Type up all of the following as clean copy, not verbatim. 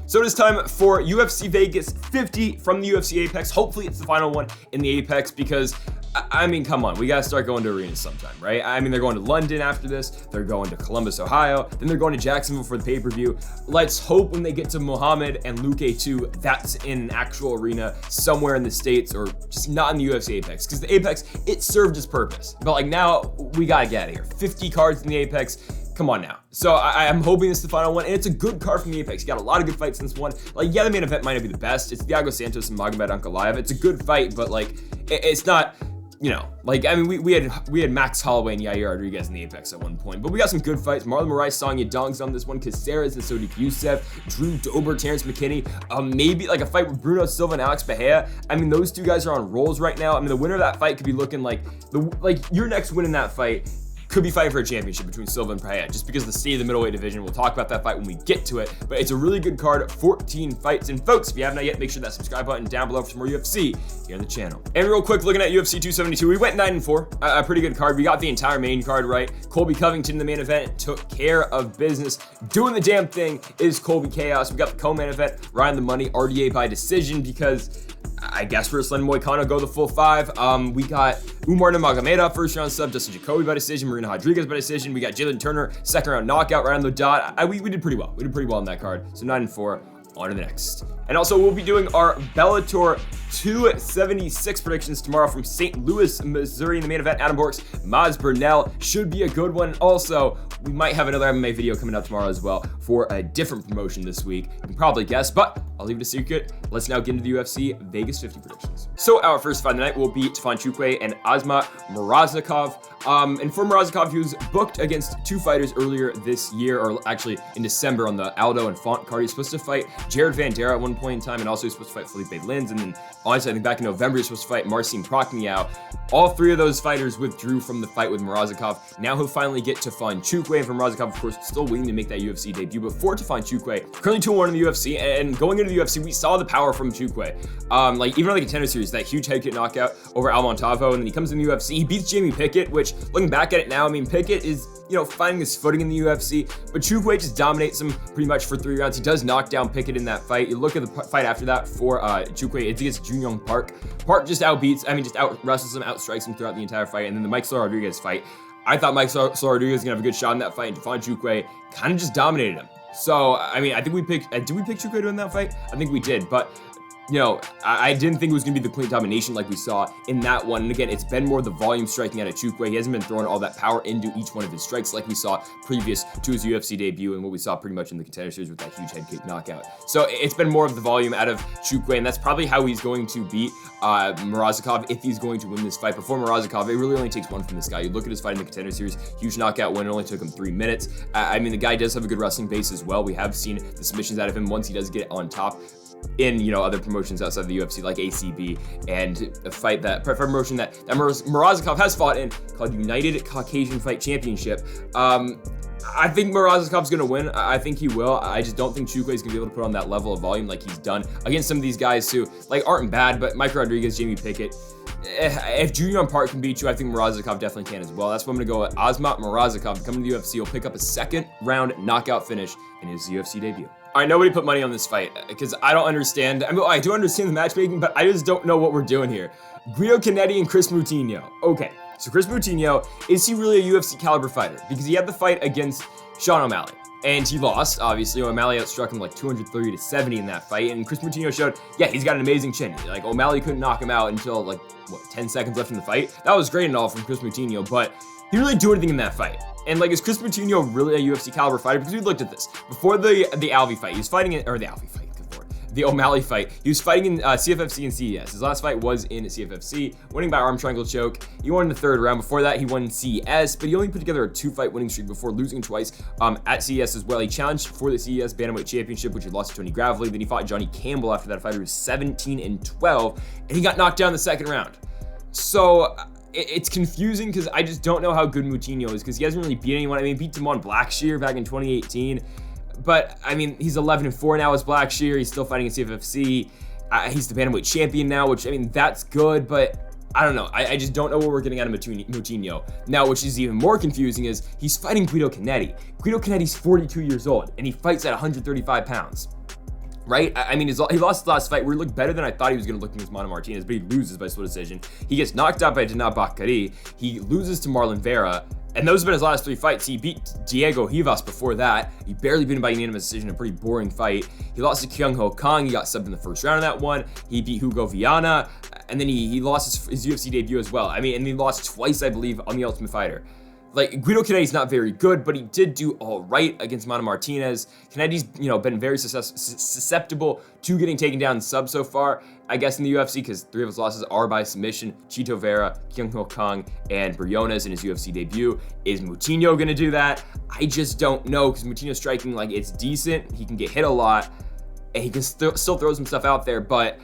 So it is time for UFC Vegas 50 from the UFC Apex. Hopefully it's the final one in the Apex because, I mean, come on, we gotta start going to arenas sometime, right? I mean, they're going to London after this, they're going to Columbus, Ohio, then they're going to Jacksonville for the pay-per-view. Let's hope when they get to Mohamed and Luque 2, that's in an actual arena somewhere in the States or just not in the UFC Apex, because the Apex, it served its purpose. But like now, we gotta get out of here. 50 cards in the Apex. Come on now. So I'm hoping this is the final one, and it's a good card from the Apex. You got a lot of good fights in this one. Like, yeah, the main event might not be the best. It's Thiago Santos and Magomed Ankalaev. It's a good fight, but like, it's not, you know, like, I mean, we had Max Holloway and Yair Rodriguez in the Apex at one point, but we got some good fights. Marlon Moraes, Yadong's on this one, Caceres and so did Yusuff, Drew Dober, Terrence McKinney, maybe like a fight with Bruno Silva and Alex Pereira. I mean, those two guys are on rolls right now. I mean, the winner of that fight could be looking like your next win in that fight could be fighting for a championship between Silva and Pereira, just because of the state of the middleweight division. We'll talk about that fight when we get to it, but it's a really good card, 14 fights. And folks, if you have not yet, make sure that subscribe button down below for some more UFC here on the channel. And real quick, looking at UFC 272, we went 9-4, a pretty good card. We got the entire main card right. Colby Covington in the main event took care of business. Doing the damn thing is Colby Chaos. We got the co-main event, Ryan the Money, RDA by decision, because I guess for Ruslan Moicano go the full 5. We got Umar Nurmagomedov first round sub, Dustin Jacoby by decision, Marina Rodriguez by decision. We got Jalen Turner second round knockout right on the dot. We did pretty well. We did pretty well on that card. So 9-4. On to the next. And also, we'll be doing our Bellator 276 predictions tomorrow from St. Louis, Missouri in the main event. Adam Borks, Maz Burnell should be a good one. Also, we might have another MMA video coming out tomorrow as well for a different promotion this week. You can probably guess, but I'll leave it a secret. Let's now get into the UFC Vegas 50 predictions. So our first fight of the night will be Nchukwi and Asmat Murzakanov. And for Murzakanov, he was booked against two fighters earlier this year, or actually in December on the Aldo and Font card. He's supposed to fight Jared Vandera at one point in time, and also he's supposed to fight Felipe Lins. And then honestly, I think back in November, he's supposed to fight Marcin Prokhnio. All three of those fighters withdrew from the fight with Murzakanov. Now he'll finally get Nchukwi, and for Murzakanov, of course, still waiting to make that UFC debut. But for Nchukwi, currently 2-1 in the UFC, and going into the UFC, we saw the power from Nchukwi. Like even on the Contender Series, that huge head kick knockout over Al Montavo, and then he comes in the UFC, he beats Jamie Pickett, which looking back at it now, I mean, Pickett is, you know, finding his footing in the UFC, but Nchukwi just dominates him pretty much for 3 rounds. He does knock down Pickett in that fight. You look at the fight after that for Nchukwi, it's against Junyoung Park. Park just just out wrestles him, outstrikes him throughout the entire fight. And then the Mike Solar Rodriguez fight, I thought Mike Solar Rodriguez was gonna have a good shot in that fight, and Nchukwi kind of just dominated him. So, I mean, I think we picked, did we pick Nchukwi to win that fight? I think we did, but you know, I didn't think it was going to be the clean domination like we saw in that one. And again, it's been more the volume striking out of Nchukwi. He hasn't been throwing all that power into each one of his strikes like we saw previous to his UFC debut and what we saw pretty much in the Contender Series with that huge head kick knockout. So it's been more of the volume out of Nchukwi, and that's probably how he's going to beat Murzakanov if he's going to win this fight. Before Murzakanov, it really only takes one from this guy. You look at his fight in the Contender Series, huge knockout win, it only took him 3 minutes. I mean, the guy does have a good wrestling base as well. We have seen the submissions out of him once he does get on top in, you know, other promotions outside of the UFC like ACB, and a fight that promotion that Murzakanov has fought in called United Caucasian Fight Championship. I think Murzakov's going to win. I think he will. I just don't think Nchukwi is going to be able to put on that level of volume like he's done against some of these guys who like aren't bad, but Mike Rodriguez, Jamie Pickett. If Junyoung Park can beat you, I think Murzakanov definitely can as well. That's why I'm going to go with Asmat Murzakanov. Coming to the UFC, he'll pick up a second round knockout finish in his UFC debut. All right, nobody put money on this fight because I don't understand. I mean, I do understand the matchmaking, but I just don't know what we're doing here. Guido Cannetti and Chris Moutinho. Okay, so Chris Moutinho, is he really a UFC caliber fighter? Because he had the fight against Sean O'Malley, and he lost, obviously. O'Malley outstruck him like 230-70 in that fight, and Chris Moutinho showed, yeah, he's got an amazing chin. Like, O'Malley couldn't knock him out until, like, 10 seconds left in the fight? That was great and all from Chris Moutinho, but he didn't really do anything in that fight. And, like, is Chris Moutinho really a UFC caliber fighter? Because we looked at this. Before the Alvey fight, he was fighting in, or the Alvey fight, good lord, the O'Malley fight, he was fighting in CFFC and CES. His last fight was in CFFC, winning by arm triangle choke. He won in the 3rd round. Before that, he won in CES, but he only put together a 2-fight winning streak before losing twice at CES as well. He challenged for the CES Bantamweight Championship, which he lost to Tony Gravely. Then he fought Johnny Campbell after that fight. He was 17-12, and he got knocked down in the 2nd round. So it's confusing because I just don't know how good Moutinho is because he hasn't really beat anyone. I mean, he beat Damon Blackshear back in 2018. But, I mean, he's 11-4 now as Blackshear. He's still fighting in CFFC. He's the Bantamweight champion now, which, I mean, that's good. But I don't know. I just don't know what we're getting out of Moutinho. Now, which is even more confusing is he's fighting Guido Cannetti. Guido Cannetti's 42 years old, and he fights at 135 pounds. right? I mean, he lost the last fight where he looked better than I thought he was going to look against Mano Martinez, but he loses by split decision. He gets knocked out by Dana Bakary. He loses to Marlon Vera. And those have been his last 3 fights. He beat Diego Rivas before that. He barely beat him by unanimous decision, a pretty boring fight. He lost to Kyung Ho Kang. He got subbed in the first round of that one. He beat Hugo Viana. And then he lost his UFC debut as well. I mean, and he lost twice, I believe, on The Ultimate Fighter. Like, Guido Cannetti's not very good, but he did do all right against Mano Martinez. Cannetti's, been very susceptible to getting taken down in sub so far, I guess, in the UFC, because 3 of his losses are by submission. Chito Vera, Kyung Ho Kang, and Briones in his UFC debut. Is Moutinho going to do that? I just don't know, because Moutinho's striking, like, it's decent. He can get hit a lot, and he can still throw some stuff out there, but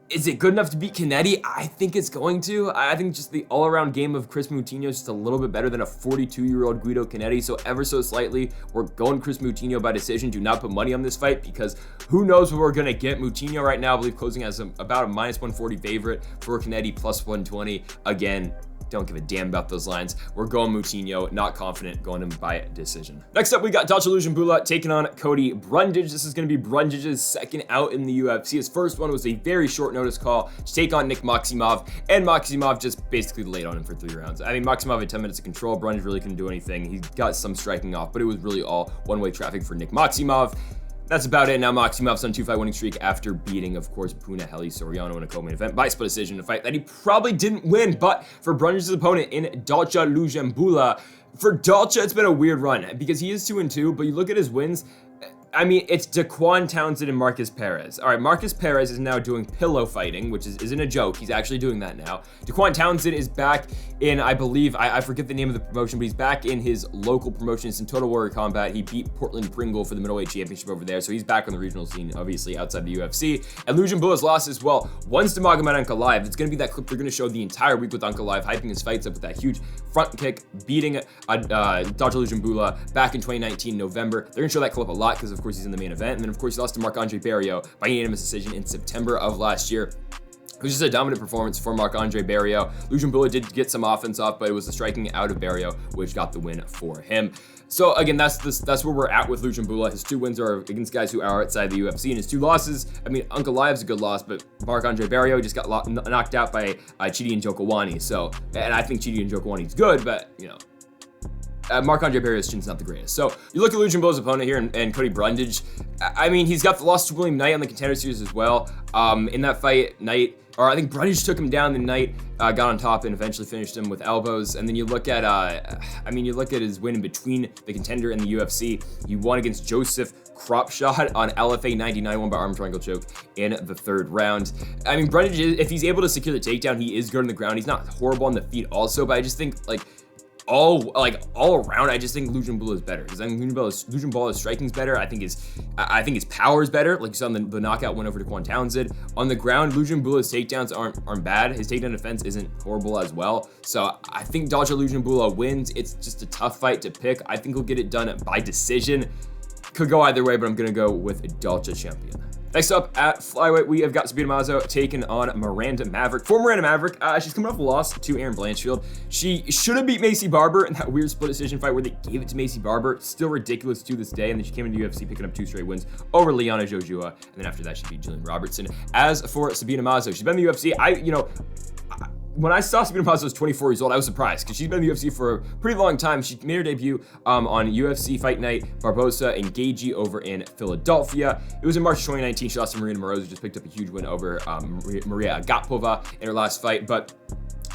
is it good enough to beat Cannetti? I think it's going to. I think just the all-around game of Chris Moutinho is just a little bit better than a 42-year-old Guido Cannetti. So ever so slightly, we're going Chris Moutinho by decision. Do not put money on this fight because who knows what we're going to get. Moutinho right now, I believe, closing as about a -140 favorite for Cannetti, +120. Again, don't give a damn about those lines. We're going Moutinho, not confident, going him by decision. Next up, we got Lungiambula taking on Cody Brundage. This is going to be Brundage's second out in the UFC. His first one was a very short notice call to take on Nick Maximov, and Maximov just basically laid on him for 3 rounds. I mean, Maximov had 10 minutes of control. Brundage really couldn't do anything. He got some striking off, but it was really all one-way traffic for Nick Maximov. That's about it. Now Maximov's on a 2-fight winning streak after beating, of course, Punahele Soriano in a co-main event by split decision, a fight that he probably didn't win. But for Brundage's opponent in Lungiambula, for Dalcha, it's been a weird run because he is 2-2, but you look at his wins, I mean, it's Daquan Townsend and Marcus Perez. All right, Marcus Perez is now doing pillow fighting, which isn't a joke. He's actually doing that now. Daquan Townsend is back in, I believe, I forget the name of the promotion, but he's back in his local promotion. It's in Total Warrior Combat. He beat Portland Pringle for the middleweight championship over there, so he's back on the regional scene, obviously, outside the UFC. And Lungiambula's lost as well. One's to Magomed Ankalaev. It's going to be that clip they're going to show the entire week with Ankalaev, hyping his fights up with that huge front kick, beating Lungiambula back in 2019, November. They're going to show that clip a lot because, of course, he's in the main event. And then, of course, he lost to Marc-Andre Barriault by unanimous decision in September of last year. It was just a dominant performance for Marc-Andre Barriault. Lungiambula did get some offense off, but it was the striking out of Barriault which got the win for him. So again, that's where we're at with Lungiambula. His 2 wins are against guys who are outside the UFC, and his 2 losses, I mean, Ankalaev's a good loss, but Marc-Andre Barriault just got knocked out by Chidi Njokuani. So, and I think Chidi Njokuani's good, but Marc-Andre Barriault's chin's not the greatest. So you look at Lungiambula's opponent here and Cody Brundage. I mean, he's got the loss to William Knight on the Contender Series as well. In that fight, I think Brundage took him down. The Knight got on top and eventually finished him with elbows. And then you look at, you look at his win in between the Contender and the UFC. He won against Joseph Cropshot on LFA 99, won by arm triangle choke in the 3rd round. I mean, Brundage, if he's able to secure the takedown, he is good on the ground. He's not horrible on the feet also, but I just think, all around, I just think Lungiambula is better because I think Lungiambula's striking is better. I think his power is better. Like you saw in the knockout win over to Daquan Townsend. On the ground, Lungiambula's takedowns aren't bad. His takedown defense isn't horrible as well. So I think Lungiambula wins. It's just a tough fight to pick. I think he'll get it done by decision. Could go either way, but I'm gonna go with Dalcha champion. Next up at flyweight, we have got Sabina Mazo taking on Miranda Maverick. For Miranda Maverick, she's coming off a loss to Erin Blanchfield. She should have beat Macy Barber in that weird split decision fight where they gave it to Macy Barber. Still ridiculous to this day. And then she came into UFC picking up 2 straight wins over Liana Jojua. And then after that, she beat Jillian Robertson. As for Sabina Mazo, she's been in the UFC. When I saw Sabina Mazo was 24 years old, I was surprised because she's been in the UFC for a pretty long time. She made her debut on UFC Fight Night Barbosa and Gagey over in Philadelphia. It was in March 2019. She lost to Marina Moroz, who just picked up a huge win over Maria Agapova in her last fight. But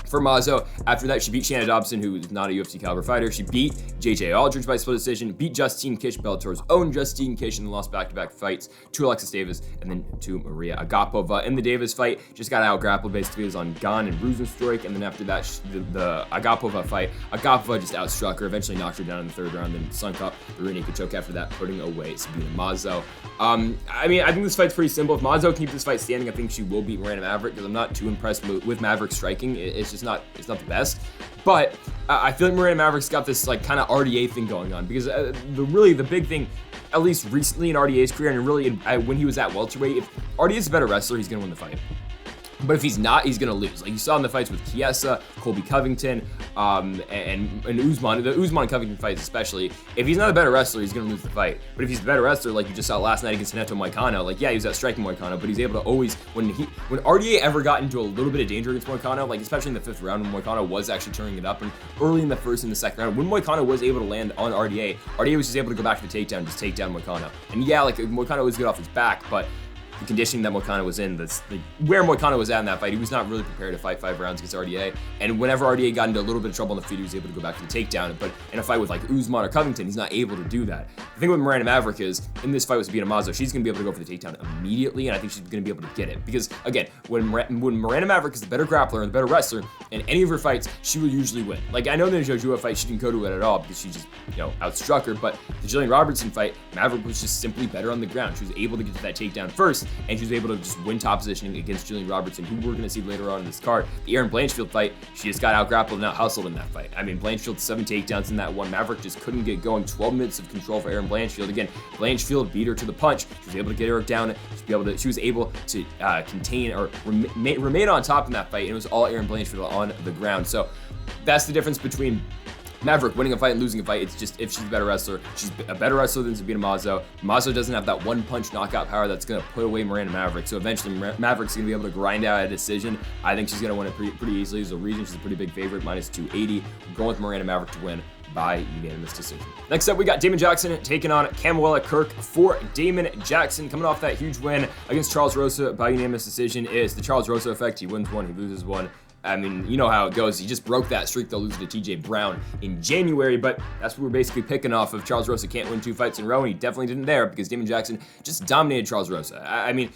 for Mazo, after that, she beat Shanna Dobson, who is not a UFC caliber fighter. She beat JJ Aldrich by split decision, beat Justine Kish, Bellator's own Justine Kish, and then lost back-to-back fights to Alexis Davis and then to Maria Agapova. In the Davis fight, just got out-grappled basically. It was on Gon and Rosenstruik, and then after that, the Agapova fight, Agapova just outstruck her, eventually knocked her down in the 3rd round, then sunk up the rear naked choke after that, putting away Sabina Mazo. I think this fight's pretty simple. If Mazo can keep this fight standing, I think she will beat Miranda Maverick because I'm not too impressed with Maverick's striking. It's not the best, but I feel like Miranda Maverick's got this kind of RDA thing going on because the big thing, at least recently in RDA's career and really when he was at welterweight, if RDA is a better wrestler, he's gonna win the fight. But if he's not, he's going to lose. Like you saw in the fights with Chiesa, Colby Covington, and Usman, the Usman Covington fights especially, if he's not a better wrestler, he's going to lose the fight. But if he's a better wrestler, like you just saw last night against Neto Moicano, like yeah, he was outstriking Moicano, but he's able to always, when RDA ever got into a little bit of danger against Moicano, like especially in the 5th round when Moicano was actually turning it up, and early in the 1st and the 2nd round, when Moicano was able to land on RDA was just able to go back to the takedown, just take down Moicano. And yeah, like Moicano was good off his back, but the conditioning that Moicano was in, where Moicano was at in that fight, he was not really prepared to fight 5 rounds against RDA. And whenever RDA got into a little bit of trouble on the feet, he was able to go back to the takedown. But in a fight with like Usman or Covington, he's not able to do that. The thing with Miranda Maverick is, in this fight with Sabina Mazo, she's going to be able to go for the takedown immediately, and I think she's going to be able to get it. Because, again, when Miranda Maverick is the better grappler and the better wrestler, in any of her fights, she will usually win. Like, I know in the Joshua fight, she didn't go to it at all because she just, outstruck her, but the Jillian Robertson fight, Maverick was just simply better on the ground. She was able to get to that takedown first, and she was able to just win top positioning against Jillian Robertson, who we're going to see later on in this card. The Erin Blanchfield fight, she just got out-grappled and out-hustled in that fight. I mean, Blanchfield 7 takedowns in that one. Maverick just couldn't get going. 12 minutes of control for Erin Blanchfield. Again, Blanchfield beat her to the punch. She was able to get her down. She was able to contain or remain on top in that fight, and it was all Erin Blanchfield on the ground. So that's the difference between Maverick winning a fight and losing a fight. It's just if she's a better wrestler. She's a better wrestler than Sabina Mazo. Mazo doesn't have that one-punch knockout power that's going to put away Miranda Maverick. So eventually Maverick's going to be able to grind out a decision. I think she's going to win it pretty easily. As a region, she's a pretty big favorite, minus 280. I'm going with Miranda Maverick to win by unanimous decision. Next up, we got Damon Jackson taking on Camuela Kirk. For Damon Jackson, coming off that huge win against Charles Rosa by unanimous decision, is the Charles Rosa effect. He wins one, he loses one. I mean, you know how it goes. He just broke that streak, though, losing to TJ Brown in January, but that's what we're basically picking off of. Charles Rosa can't win 2 fights in a row, and he definitely didn't there because Damon Jackson just dominated Charles Rosa. I mean,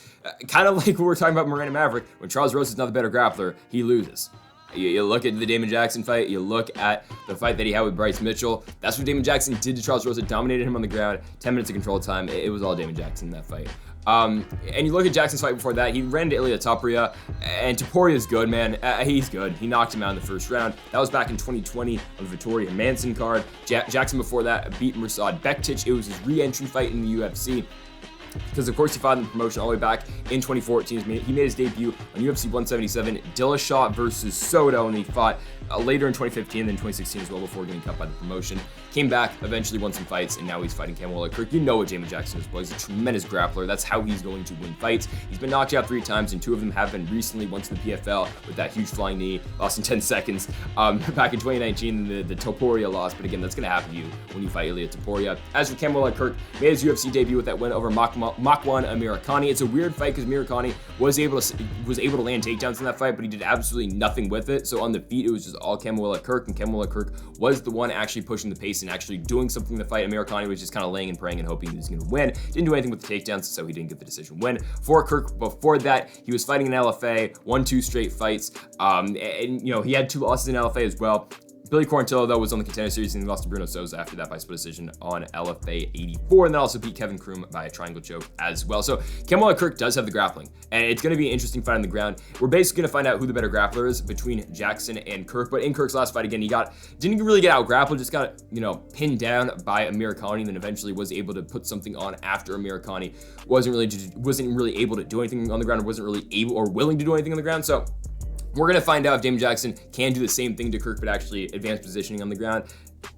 kind of like what we're talking about Miranda Maverick. When Charles Rosa is not the better grappler, he loses. You look at the Damon Jackson fight, you look at the fight that he had with Bryce Mitchell. That's what Damon Jackson did to Charles Rosa, dominated him on the ground, 10 minutes of control time. It was all Damon Jackson in that fight. And you look at Jackson's fight before that, he ran into Ilia Topuria, and Topuria's good, man. He's good. He knocked him out in the 1st round. That was back in 2020 on the Vittoria Manson card. Jackson before that beat Mirsad Bektic. It was his re-entry fight in the UFC. Because, of course, he fought in the promotion all the way back in 2014. He made his debut on UFC 177, Dillashaw versus Soto, and he fought later in 2015 and then 2016 as well before getting cut by the promotion. Came back, eventually won some fights, and now he's fighting Camuela Kirk. You know what Damon Jackson is, boys. He's a tremendous grappler. That's how he's going to win fights. He's been knocked out 3 times, and 2 of them have been recently, once in the PFL with that huge flying knee, lost in 10 seconds. Back in 2019, the Topuria loss, but again, that's going to happen to you when you fight Ilia Topuria. As for Camuela Kirk, made his UFC debut with that win over Makwan Amirkhani. It's a weird fight because Amirkhani was able to land takedowns in that fight, but he did absolutely nothing with it. So on the feet, it was just all Camuela Kirk, and Camuela Kirk was the one actually pushing the pace and actually doing something in the fight. Amirkhani was just kind of laying and praying and hoping he was going to win. Didn't do anything with the takedowns, so he didn't get the decision win. For Kirk, before that, he was fighting in LFA, won 2 straight fights, and he had 2 losses in LFA as well. Billy Quarantillo, though, was on the Contender Series, and he lost to Bruno Souza after that by split decision on LFA 84, and then also beat Kevin Kroom by a triangle choke as well. So Camuela Kirk does have the grappling, and it's going to be an interesting fight on the ground. We're basically going to find out who the better grappler is between Jackson and Kirk, but in Kirk's last fight, again, he didn't really get out-grappled, just got, pinned down by Amirkhani, and then eventually was able to put something on after Amirkhani wasn't really able to do anything on the ground, or wasn't really able or willing to do anything on the ground. So we're going to find out if Damon Jackson can do the same thing to Kirk, but actually advance positioning on the ground.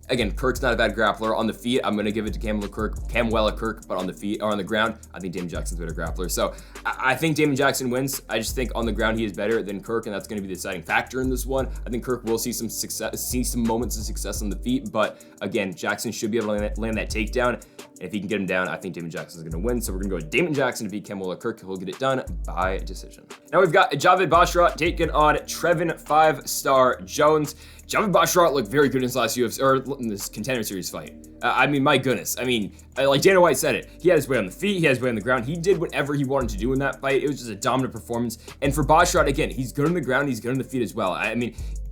Again, Kirk's not a bad grappler. On the feet, I'm going to give it to Camuela Kirk, but on the feet or on the ground, I think Damon Jackson's a better grappler. So I think Damon Jackson wins. I just think on the ground he is better than Kirk, and that's going to be the deciding factor in this one. I think Kirk will see some moments of success on the feet, but again, Jackson should be able to land that takedown. If he can get him down, I think Damon Jackson's going to win. So we're going to go with Damon Jackson to beat Camuela Kirk. He'll get it done by decision. Now we've got Javed Basharat taking on Trevin 5-Star Jones. Javed Basharat looked very good in his last UFC, or in this Contender Series fight. My goodness. Like Dana White said it, he had his way on the feet, he had his way on the ground. He did whatever he wanted to do in that fight. It was just a dominant performance. And for Basharat, again, he's good on the ground, he's good on the feet as well.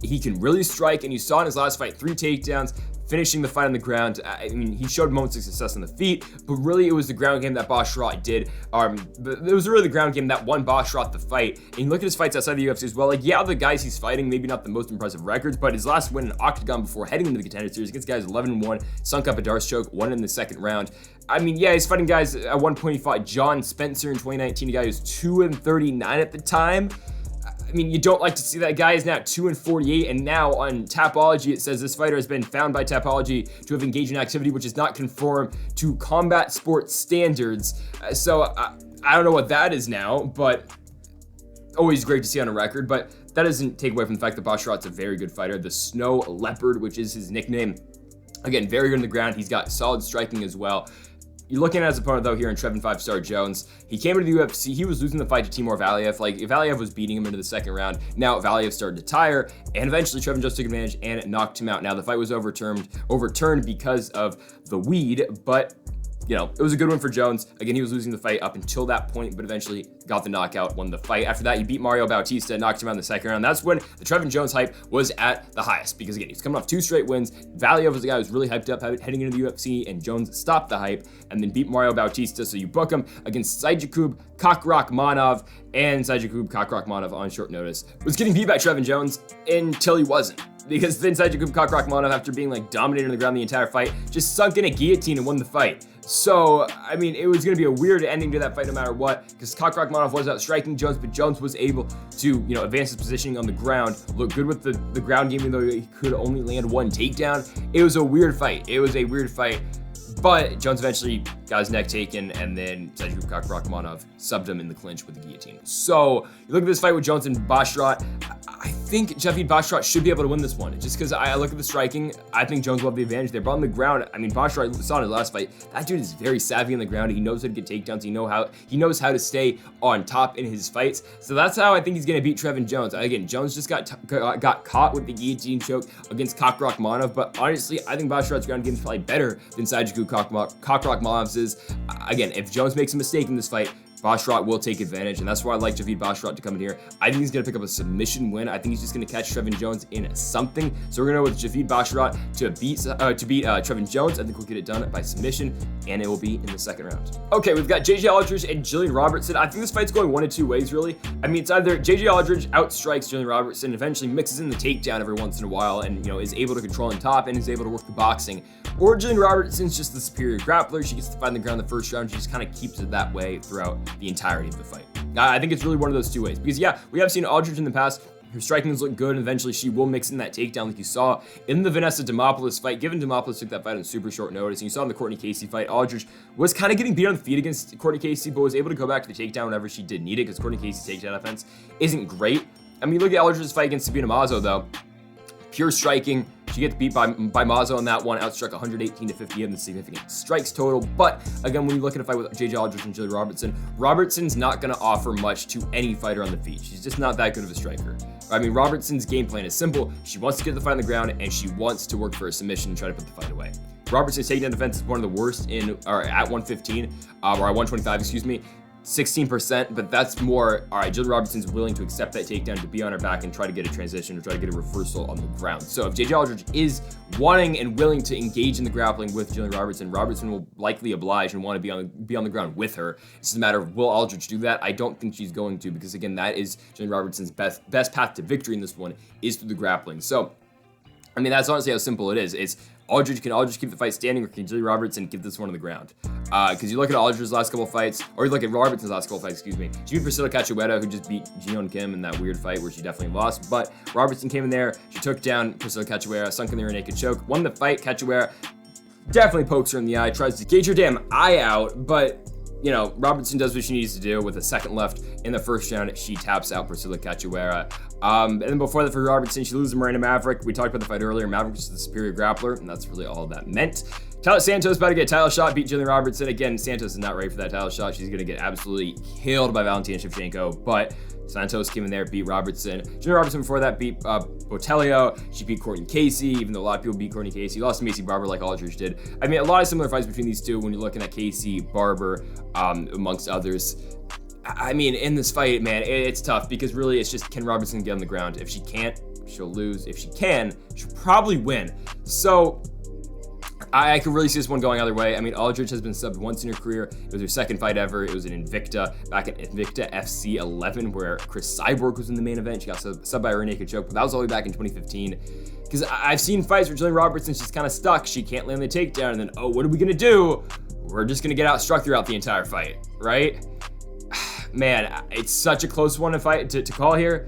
He can really strike, and you saw in his last fight 3 takedowns, finishing the fight on the ground. He showed moments of success on the feet, but really it was the ground game that Basharat did. It was really the ground game that won Basharat the fight. And you look at his fights outside the UFC as well. Like, yeah, the guys he's fighting, maybe not the most impressive records, but his last win in Octagon before heading into the Contender Series against guys 11-1, sunk up a Darce choke, won in the 2nd round. Yeah, he's fighting guys. At one point, he fought John Spencer in 2019, a guy who's 2-39 at the time. I mean, you don't like to see that. Guy is now 2-48, and now on Tapology, it says this fighter has been found by Tapology to have engaged in activity which is not conform to combat sports standards. So I don't know what that is now, but always great to see on a record. But that doesn't take away from the fact that Basharat's a very good fighter. The Snow Leopard, which is his nickname, again, very good on the ground. He's got solid striking as well. You're looking at his opponent, though, here in Trevin 5-Star Jones. He came into the UFC. He was losing the fight to Timur Valiev. Like, Valiev was beating him into the second round. Now, Valiev started to tire, and eventually Trevin Jones took advantage and knocked him out. Now, the fight was overturned because of the weed, but you know, it was a good win for Jones. Again, he was losing the fight up until that point, but eventually got the knockout, won the fight. After that, he beat Mario Bautista, knocked him out in the second round. That's when the Trevin Jones hype was at the highest, because again, he's coming off 2 straight wins. Valiev was the guy who was really hyped up heading into the UFC, and Jones stopped the hype and then beat Mario Bautista. So you book him against Saijakub Kakrakhmanov, and Saijakub Kakrakhmanov on short notice was getting beat by Trevin Jones until he wasn't. Because then Saijakub Kakrakhmanov, after being like dominated on the ground the entire fight, just sunk in a guillotine and won the fight. So, I mean, it was going to be a weird ending to that fight no matter what, because Kakrakhmanov was out striking Jones, but Jones was able to, you know, advance his positioning on the ground, look good with the ground game, even though he could only land 1 takedown. It was a weird fight. But Jones eventually got his neck taken, and then Saijakub Kakrakhmanov subbed him in the clinch with the guillotine. So, you look at this fight with Jones and Basharat. I think Javid Basharat should be able to win this one. Just because I look at the striking, I think Jones will have the advantage there. But on the ground, I mean, Basharat saw in his last fight, that dude is very savvy on the ground. He knows how to get takedowns. He knows how to stay on top in his fights. So that's how I think he's going to beat Trevin Jones. Again, Jones just got caught with the guillotine choke against Kakrakhmanov. But honestly, I think Basharat's ground game is probably better than Saijakub Kakrakhmanov's is. Again, if Jones makes a mistake in this fight, Basharat will take advantage, and that's why I like Javid Basharat to come in here. I think he's going to pick up a submission win. I think he's just going to catch Trevin Jones in something. So we're going to go with Javid Basharat to beat Trevin Jones. I think we'll get it done by submission, and it will be in the second round. Okay, we've got JJ Aldrich and Jillian Robertson. I think this fight's going 1 of 2 ways, really. I mean, it's either JJ Aldrich outstrikes Jillian Robertson, eventually mixes in the takedown every once in a while, and you know is able to control on top and is able to work the boxing, or Jillian Robertson's just the superior grappler. She gets to fight on the ground in the first round. She just kind of keeps it that way throughout the entirety of the fight. I think it's really one of those 2 ways, because yeah, we have seen Aldrich in the past. Her striking has looked good, and eventually she will mix in that takedown like you saw in the Vanessa Demopoulos fight. Given Demopoulos took that fight on super short notice, and you saw in the Courtney Casey fight, Aldrich was kind of getting beat on the feet against Courtney Casey, but was able to go back to the takedown whenever she did need it, because Courtney Casey's takedown offense isn't great. I mean, look at Aldrich's fight against Sabina Mazo, though. Pure striking. She gets beat by Mazo on that one, outstruck 118-50 in the significant strikes total. But again, when you look at a fight with JJ Aldrich and Jillian Robertson, Robertson's not going to offer much to any fighter on the feet. She's just not that good of a striker. I mean, Robertson's game plan is simple. She wants to get the fight on the ground, and she wants to work for a submission and try to put the fight away. Robertson's takedown defense is one of the worst at 115, or at 125, excuse me. 16%, but that's more, all right, Jillian Robertson's willing to accept that takedown, to be on her back and try to get a transition or try to get a reversal on the ground. So if JJ Aldrich is wanting and willing to engage in the grappling with Jillian Robertson, Robertson will likely oblige and want to be on the ground with her. It's just a matter of, will Aldrich do that? I don't think she's going to, because again, that is Jillian Robertson's best path to victory in this one, is through the grappling. So, I mean, that's honestly how simple it is. It's Aldrich keep the fight standing, or can Jillian Robertson give this one on the ground? Because you look at Aldrich's last couple fights, or you look at Robertson's last couple fights, excuse me. She beat Priscilla Cachoeira, who just beat Jeon Kim in that weird fight where she definitely lost. But Robertson came in there, she took down Priscilla Cachoeira, sunk in the rear naked choke, won the fight. Cachoeira definitely pokes her in the eye, tries to gauge her damn eye out, but you know, Robertson does what she needs to do. With a second left in the first round, she taps out Priscilla Cachoeira. And then before that, for Robertson, she loses Miranda Maverick. We talked about the fight earlier. Maverick is the superior grappler, and that's really all that meant. Santos about to get a title shot, beat Jillian Robertson. Again, Santos is not ready for that title shot. She's going to get absolutely killed by Valentina Shevchenko, but Santos came in there, beat Robertson. Jillian Robertson before that beat Botelho. She beat Courtney Casey, even though a lot of people beat Courtney Casey. Lost to Macy Barber like Aldrich did. I mean, a lot of similar fights between these two when you're looking at Casey, Barber, amongst others. I mean, in this fight, man, it's tough, because really it's just, can Robertson get on the ground? If she can't, she'll lose. If she can, she'll probably win. So I could really see this one going either way. I mean, Aldrich has been subbed once in her career. It was her second fight ever. It was in Invicta, back at Invicta FC 11, where Chris Cyborg was in the main event. She got subbed by her naked choke, but that was all the way back in 2015. Because I've seen fights where Jillian Robertson's just kind of stuck. She can't land the takedown, and then, oh, what are we going to do? We're just going to get outstruck throughout the entire fight, right? Man, it's such a close one to call here.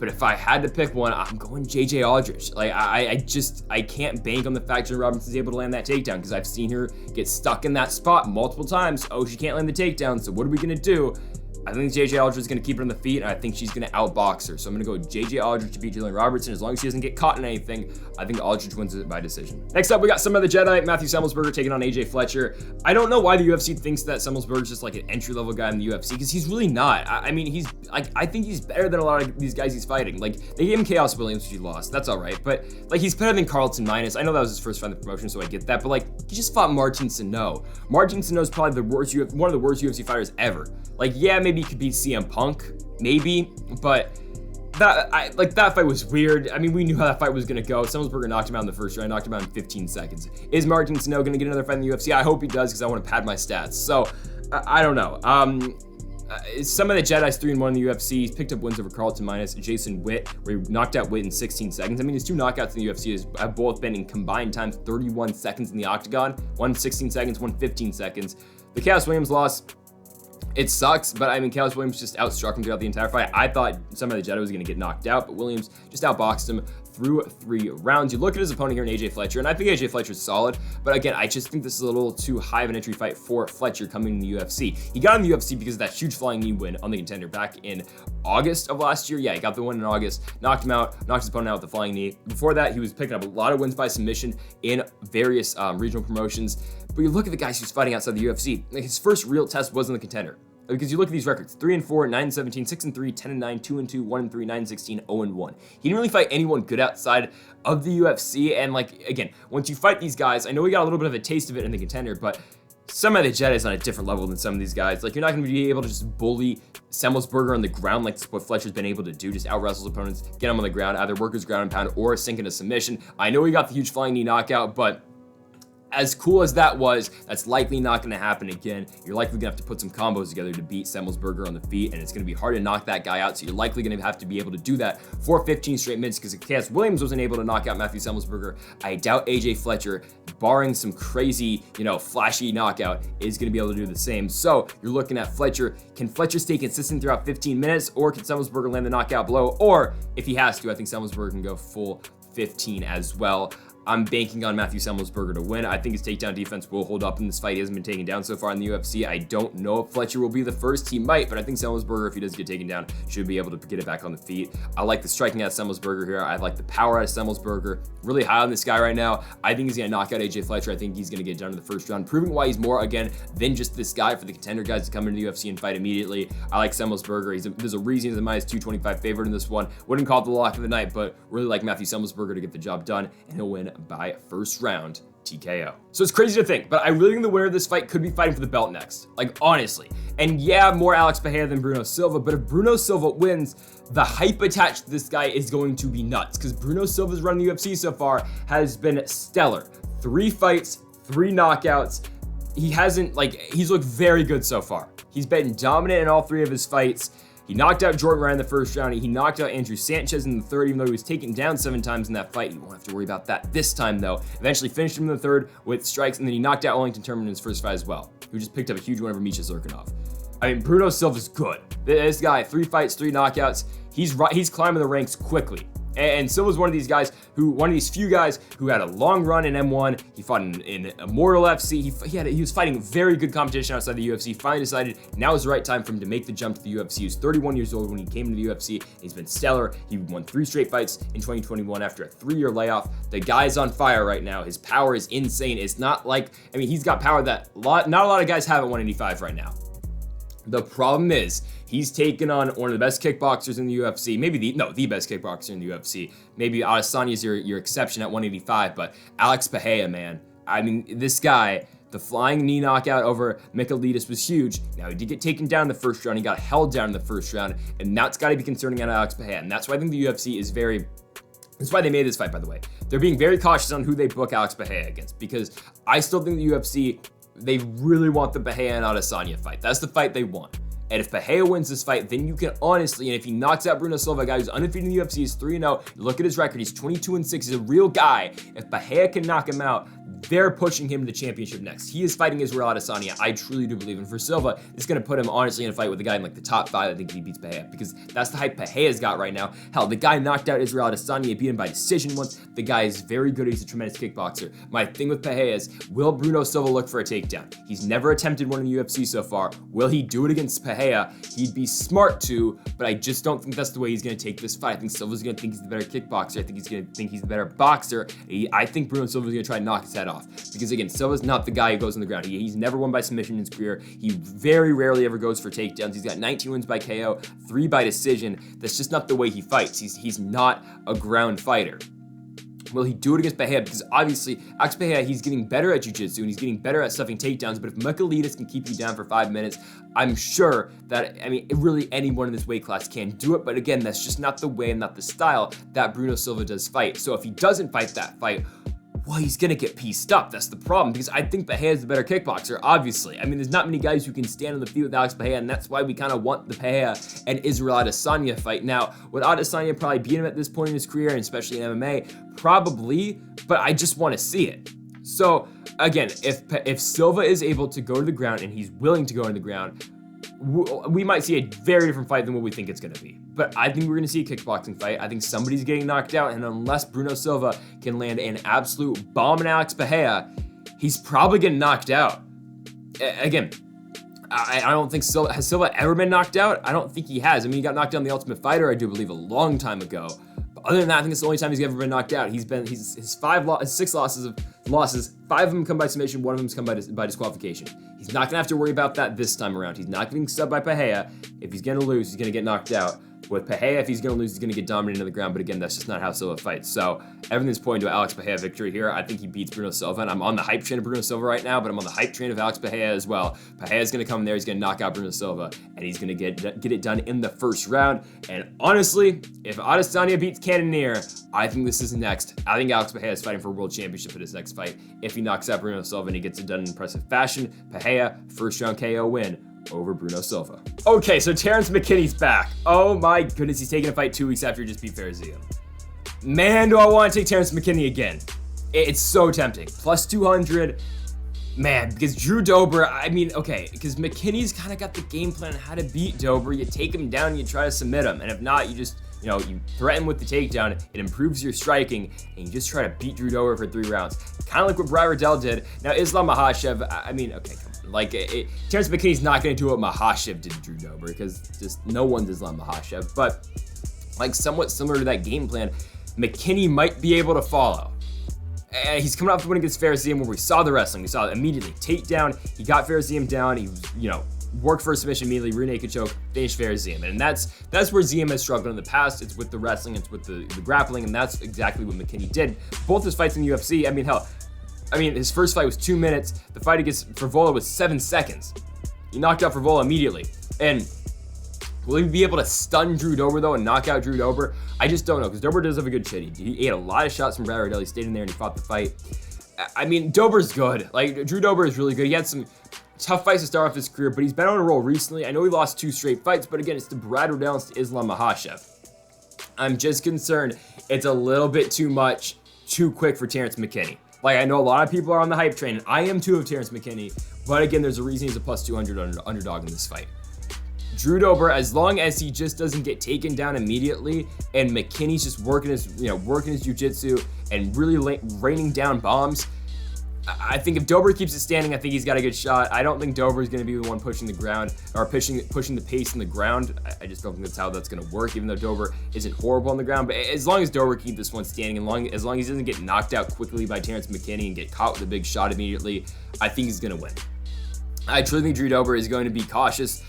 But if I had to pick one, I'm going JJ Aldrich. Like, I can't bank on the fact that Robertson's able to land that takedown, because I've seen her get stuck in that spot multiple times. Oh, she can't land the takedown, so what are we gonna do? I think JJ Aldrich is going to keep her on the feet, and I think she's going to outbox her. So I'm going to go JJ Aldrich to beat Jalen Robertson. As long as she doesn't get caught in anything, I think Aldrich wins it by decision. Next up, we got some of the Jedi, Matthew Semelsberger taking on AJ Fletcher. I don't know why the UFC thinks that Semelsberger is just like an entry-level guy in the UFC, because he's really not. I mean, he's like, I think he's better than a lot of these guys he's fighting. Like, they gave him Chaos Williams, which he lost. That's all right. But like, he's better than Carlton Minus. I know that was his first fight in the promotion, so I get that. But like, he just fought Martin Sano. Martin Sano is probably one of the worst UFC fighters ever. Like, yeah, maybe he could beat CM Punk, maybe, but that fight was weird. I mean, we knew how that fight was gonna go. Semelsberger knocked him out in the first round, knocked him out in 15 seconds. Is Martin Sano gonna get another fight in the UFC? I hope he does, because I want to pad my stats. So, I don't know. Some of the Jedi's 3-1 in the UFC. He's picked up wins over Carlton Minus, Jason Witt, where he knocked out Witt in 16 seconds. I mean, his 2 knockouts in the UFC have both been in combined times 31 seconds in the octagon. One 16 seconds, one 15 seconds. The Chaos Williams loss, it sucks, but I mean, Chaos Williams just outstruck him throughout the entire fight. I thought some of the Jedi was going to get knocked out, but Williams just outboxed him through 3 rounds. You look at his opponent here in AJ Fletcher, and I think AJ Fletcher's solid, but again, I just think this is a little too high of an entry fight for Fletcher coming in the UFC. He got in the UFC because of that huge flying knee win on the Contender back in August of last year. Yeah, he got the win in August, knocked him out, knocked his opponent out with the flying knee. Before that, he was picking up a lot of wins by submission in various regional promotions. But you look at the guys he's fighting outside the UFC, like, his first real test was in the Contender. Because you look at these records, 3-4, 9-17, 6-3, 10-9, 2-2, 1-3, 9-16, 0-1. He didn't really fight anyone good outside of the UFC. And like, again, once you fight these guys, I know we got a little bit of a taste of it in the Contender, but some of the Jedi's on a different level than some of these guys. Like, you're not going to be able to just bully Semelsberger on the ground like what Fletcher's been able to do, just out-wrestle opponents, get him on the ground, either work his ground and pound or sink into submission. I know he got the huge flying knee knockout, but as cool as that was, that's likely not going to happen again. You're likely going to have to put some combos together to beat Semelsberger on the feet, and it's going to be hard to knock that guy out, so you're likely going to have to be able to do that for 15 straight minutes, because Chaos Williams wasn't able to knock out Matthew Semelsberger. I doubt AJ Fletcher, barring some crazy, flashy knockout, is going to be able to do the same. So you're looking at Fletcher. Can Fletcher stay consistent throughout 15 minutes, or can Semelsberger land the knockout blow? Or if he has to, I think Semelsberger can go full 15 as well. I'm banking on Matthew Semelsberger to win. I think his takedown defense will hold up in this fight. He hasn't been taken down so far in the UFC. I don't know if Fletcher will be the first. He might, but I think Semelsberger, if he does get taken down, should be able to get it back on the feet. I like the striking out of Semelsberger here. I like the power out of Semelsberger. Really high on this guy right now. I think he's going to knock out AJ Fletcher. I think he's going to get done in the first round, proving why he's more, again, than just this guy for the Contender guys to come into the UFC and fight immediately. I like Semelsberger. There's a reason he's a minus 225 favorite in this one. Wouldn't call it the lock of the night, but really like Matthew Semelsberger to get the job done, and he'll win by first round TKO. So it's crazy to think, but I really think the winner of this fight could be fighting for the belt next. Like, honestly. And yeah, more Alex Pereira than Bruno Silva, but if Bruno Silva wins, the hype attached to this guy is going to be nuts, because Bruno Silva's run in the UFC so far has been stellar. 3 fights, 3 knockouts. He's looked very good so far. He's been dominant in all 3 of his fights. He knocked out Jordan Ryan in the first round. He knocked out Andrew Sanchez in the third, even though he was taken down 7 times in that fight. You won't have to worry about that this time, though. Eventually finished him in the third with strikes, and then he knocked out Wellington Turman in his first fight as well, who just picked up a huge win over Murzakanov. I mean, Bruno Silva's good. This guy, 3 fights, 3 knockouts. He's climbing the ranks quickly. And Silva's one of these few guys who had a long run in M1. He fought in Immortal FC. He was fighting very good competition outside the UFC. Finally decided now is the right time for him to make the jump to the UFC. He was 31 years old when he came into the UFC. He's been stellar. He won 3 straight fights in 2021 after a 3-year layoff. The guy's on fire right now. His power is insane. It's not like, he's got power that not a lot of guys have at 185 right now. The problem is, he's taken on one of the best kickboxers in the UFC, maybe the best kickboxer in the UFC. Maybe Adesanya is your exception at 185, but Alex Pereira, man. This guy, the flying knee knockout over Michailidis was huge. Now, he did get taken down in the first round. He got held down in the first round, and that's got to be concerning on Alex Pereira. And that's why I think the UFC is that's why they made this fight, by the way. They're being very cautious on who they book Alex Pereira against, because I still think the UFC, they really want the Pereira and Adesanya fight. That's the fight they want. And if Pereira wins this fight, then you can honestly, and if he knocks out Bruno Silva, a guy who's undefeated in the UFC, he's 3-0. Look at his record, he's 22-6. He's a real guy. If Pereira can knock him out, they're pushing him to the championship next. He is fighting Israel Adesanya. I truly do believe. And for Silva, it's going to put him honestly in a fight with a guy in like the top 5. I think if he beats Pereira, because that's the hype Pereira's got right now. Hell, the guy knocked out Israel Adesanya, beat him by decision once. The guy is very good. He's a tremendous kickboxer. My thing with Pereira is, will Bruno Silva look for a takedown? He's never attempted one in the UFC so far. Will he do it against Pereira? He'd be smart to, but I just don't think that's the way he's going to take this fight. I think Silva's going to think he's the better kickboxer. I think he's going to think he's the better boxer. I think Bruno Silva's going to try to knock his head off. Because again, Silva's not the guy who goes on the ground. He's never won by submission in his career. He very rarely ever goes for takedowns. He's got 19 wins by KO, 3 by decision. That's just not the way he fights. He's not a ground fighter. Will he do it against Pereira? Because obviously, against Pereira, he's getting better at jiu-jitsu and he's getting better at stuffing takedowns. But if McKinney can keep you down for 5 minutes, I'm sure that, really anyone in this weight class can do it. But again, that's just not the way and not the style that Bruno Silva does fight. So if he doesn't fight that fight, well, he's going to get pieced up. That's the problem, because I think Pereira's the better kickboxer, obviously. There's not many guys who can stand on the feet with Alex Pereira, and that's why we kind of want the Pereira and Israel Adesanya fight. Now, would Adesanya probably beat him at this point in his career, and especially in MMA? Probably, but I just want to see it. So, again, if Silva is able to go to the ground, and he's willing to go to the ground, we might see a very different fight than what we think it's going to be. But I think we're going to see a kickboxing fight. I think somebody's getting knocked out, and unless Bruno Silva can land an absolute bomb in Alex Pereira, he's probably getting knocked out. Again, I don't think has Silva ever been knocked out? I don't think he has. He got knocked down in The Ultimate Fighter, I do believe, a long time ago. But other than that, I think it's the only time he's ever been knocked out. His 6 losses, 5 of them come by submission, 1 of them come by disqualification. He's not gonna have to worry about that this time around. He's not getting subbed by Pereira. If he's gonna lose, he's gonna get knocked out. With Pereira, if he's gonna lose, he's gonna get dominated on the ground. But again, that's just not how Silva fights. So everything's pointing to an Alex Pereira victory here. I think he beats Bruno Silva, and I'm on the hype train of Bruno Silva right now, but I'm on the hype train of Alex Pereira as well. Pereira's gonna come in there, he's gonna knock out Bruno Silva, and he's gonna get it done in the first round. And honestly, if Adesanya beats Cannetti, I think this is next. I think Alex Pereira is fighting for a world championship in his next fight. If he knocks out Bruno Silva and he gets it done in impressive fashion, Pereira, first round KO win over Bruno Silva. Okay, so Terrence McKinney's back. Oh my goodness, he's taking a fight 2 weeks after he just beat Vegas. Man, do I want to take Terrence McKinney again. It's so tempting. Plus 200. Man, because Drew Dober, because McKinney's kind of got the game plan on how to beat Dober. You take him down, you try to submit him. And if not, you just, you threaten with the takedown. It improves your striking, and you just try to beat Drew Dober for 3 rounds. Kind of like what Brad Riddell did. Now, Islam Makhachev, okay, come on. Terrence McKinney's not going to do what Makhachev did to Drew Dober, because just no one's Islam Makhachev. But, somewhat similar to that game plan, McKinney might be able to follow. And he's coming off the win against Vegas, where we saw the wrestling. We saw it immediately. Takedown, he got Vegas down, he was, worked for a submission immediately, rear naked choke, finished Vegas. And that's where Ziem has struggled in the past. It's with the wrestling, it's with the grappling, and that's exactly what McKinney did. Both his fights in the UFC, his first fight was 2 minutes. The fight against Frevola was 7 seconds. He knocked out Frevola immediately. And will he be able to stun Drew Dober, though, and knock out Drew Dober? I just don't know, because Dober does have a good shit. He ate a lot of shots from Brad Riddell. He stayed in there and he fought the fight. Dober's good. Drew Dober is really good. He had some tough fights to start off his career, but he's been on a roll recently. I know he lost 2 straight fights, but again, it's to Brad Riddell and to Islam Makhachev. I'm just concerned it's a little bit too much, too quick for Terrence McKinney. I know a lot of people are on the hype train, and I am too of Terrence McKinney, but again, there's a reason he's a plus 200 underdog in this fight. Drew Dober, as long as he just doesn't get taken down immediately, and McKinney's just working his jiu-jitsu and really raining down bombs, I think if Dober keeps it standing, I think he's got a good shot. I don't think Dober is going to be the one pushing the ground or pushing the pace in the ground. I just don't think that's how that's going to work, even though Dober isn't horrible on the ground. But as long as Dober keeps this one standing, and as long as he doesn't get knocked out quickly by Terrence McKinney and get caught with a big shot immediately, I think he's going to win. I truly think Drew Dober is going to be cautious